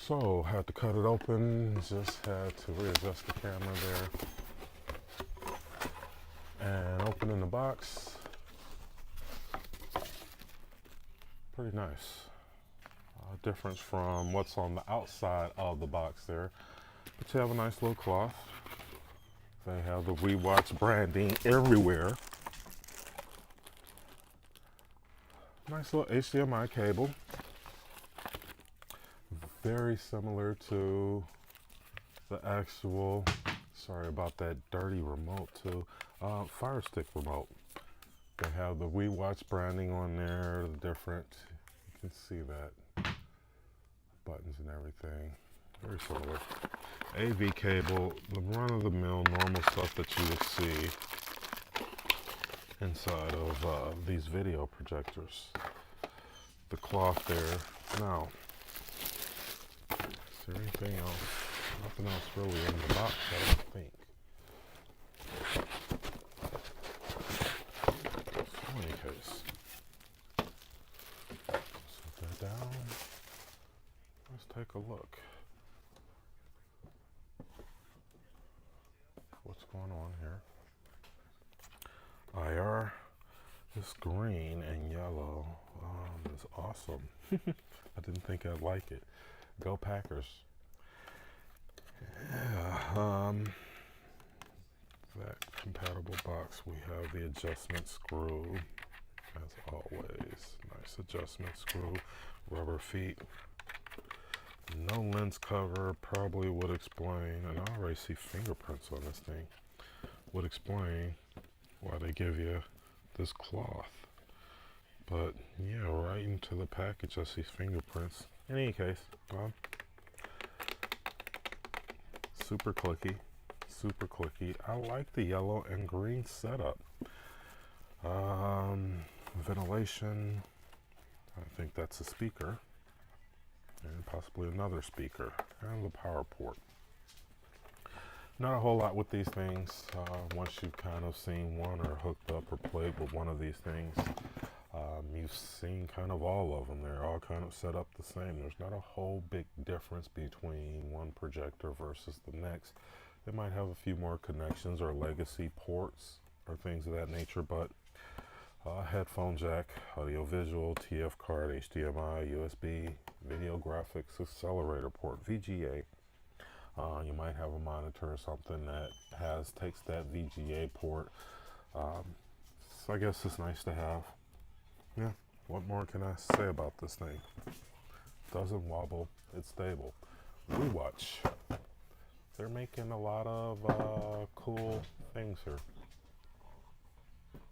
So, had to cut it open, just had to readjust the camera there. And opening the box, pretty nice. Difference from what's on the outside of the box there. But you have a nice little cloth. They have the WEWATCH branding everywhere. Nice little HDMI cable. Very similar to the actual, sorry about that dirty remote too, Fire Stick remote. They have the WeWatch branding on there, the different, you can see that, buttons and everything, very similar. AV cable, the run-of-the-mill normal stuff that you would see inside of these video projectors. The cloth there. Now, is there anything else? Nothing else really in the box, I don't think. So in any case, set that down. Let's take a look. What's going on here? IR, this green and yellow is awesome. I didn't think I'd like it. Go Packers. Yeah, that compatible box, we have the adjustment screw, as always. Nice adjustment screw, rubber feet. No lens cover, probably would explain, and I already see fingerprints on this thing, would explain why they give you this cloth. But yeah, right into the package I see fingerprints. In any case, super clicky, super clicky. I like the yellow and green setup. Ventilation, I think that's a speaker, and possibly another speaker, and the power port. Not a whole lot with these things. Once you've kind of seen one or hooked up or played with one of these things, you've seen kind of all of them. They're all kind of set up the same. There's not a whole big difference between one projector versus the next. They might have a few more connections or legacy ports or things of that nature, but headphone jack, audio visual, TF card, HDMI, USB, video graphics, accelerator port, VGA. You might have a monitor or something that takes that VGA port. So I guess it's nice to have. Yeah, what more can I say about this thing? Doesn't wobble, it's stable. WeWatch. They're making a lot of cool things here.